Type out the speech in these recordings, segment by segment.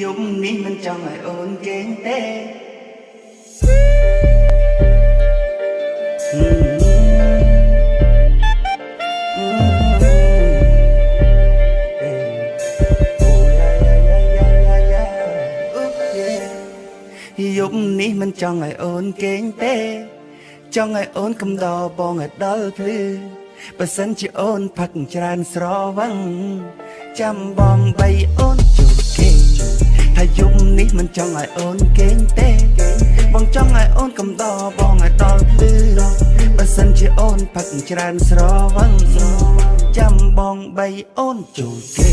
យប់នេះមិនចង់ឲ្យអូនគេងទេយប់នេះមិនចង់ឲ្យអូនគេងទេចង់ឲ្យអូនកំដរបងឲ្យដល់ភ្លឺបើសិនជាអូនផឹកច្រើនស្រវឹងចាំបងបីអូនជួបគេថាយប់នេះមិនចង់ឲ្យអូនគេងទេបងចង់ឲ្យអូនកំដរបងឲ្យដល់ភ្លឺបើសិនជាអូនផឹកច្រើនស្រវឹងចាំបងបីអូនជួបគេ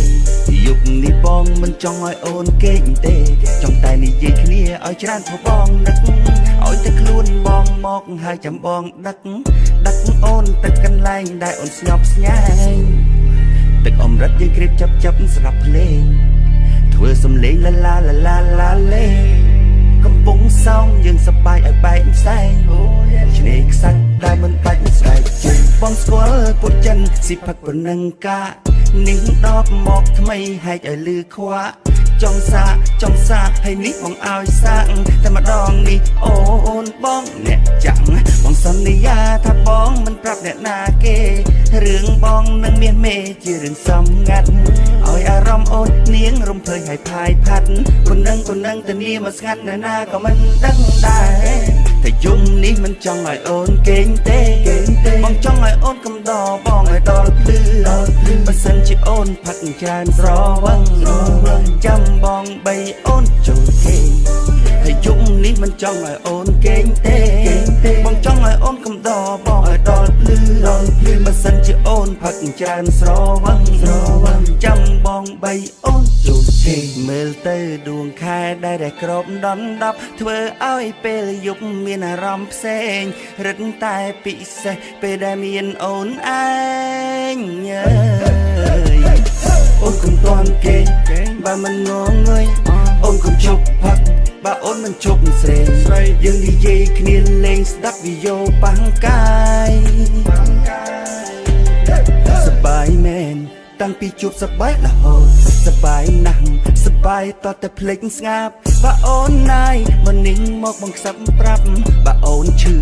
យប់នេះបងមិនចង់ឲ្យអូនគេងទេចង់តែនិយាយគ្នាឲ្យច្រើនព្រោះបងនឹកឲ្យតែខ្លួនបងមកហើយចាំបងដឹកអូនទៅកន្លែងដែលអូនស្ងប់ស្ងាញ់ទឹកអមរិតយើងក្រៀបចាប់ស្ដាប់ភ្លេងធ្វើសំឡេងឡាលេកំពុងសោងយើងសប្បាយឲ្យបែកផ្សែងឆ្នេរខ្សាច់ដែលមិនបាច់ស្បែកជើងបងស្គាល់ពុតចិនស៊ីផឹកប៉ុណ្ណឹងកានេះដបមកថ្មីហែកឲ្យលឺខ្វាក់ចង់សាហើយនេះបងឲ្យសាក់តែម្ដងនេះអូនបងអ្នកចាំងបងសន្យាថាបងមិនប្រាប់អ្នកណាគេរឿងបងនឹងមាសមេជារឿងសំងាត់ឲ្យអារម្មណ៍អូននាងរំភើយឲ្យផាយផាត់ប៉ុណ្ណឹងទៅនាមកស្ងាត់ណាក៏មិនដឹងដែរតែយំនេះមិនចង់ឲ្យអូនគេងទេបងចង់ឲ្យអូនកំដរបងឲ្យដល់ភ្លឺបើសិនជាអូនផឹកច្រើនស្រវឹងចាំបងបីអូនចូលគេហើយយំនេះមិនចង់ឲ្យអូនគេងទេបងចង់ឲ្យអូនកំដរបងឲ្យដល់ភ្លឺបើសិនជាអូនផឹកច្រើនស្រវឹងចាំបងបីអូនចូលគេមើលទៅដួងខែដែលក្របដណ្ដប់ធ្វើឲ្យពេលយប់មានអារម្មណ៍ផ្សេងរឹតតែពិសេសពេលដែលមានអូនឯងអូនកុំតន់គេបើមិនងងើយអូនកុំជប់ផឹកបើអូនមិនជប់ស្រេងយើងនិយាយគ្នាលេងស្ដាប់វីយ៉ូបាំងកាយសបាយមែនតាំងពីជួបសបាយរហូតសបាយណាស់សបាយតតែភ្លេចស្ងាប់បើអូនណាយមកនេះមកបងខ្សឹបប្រាប់បើអូនឈឺ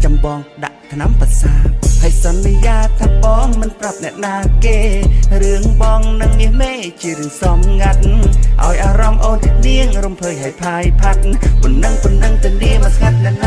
ចាំបងដាក់ថ្នាំប្រសាទហើយសន្យាថាបងមិនប្រាប់អ្នកណាគេរឿងបងនឹងមាសមេជារឿងសំងាត់ឲ្យអារម្មណ៍អូននាងរំភើយឲ្យផាយផាត់ប៉ុណ្ណឹងទៅនាមកស្ងាត់ណា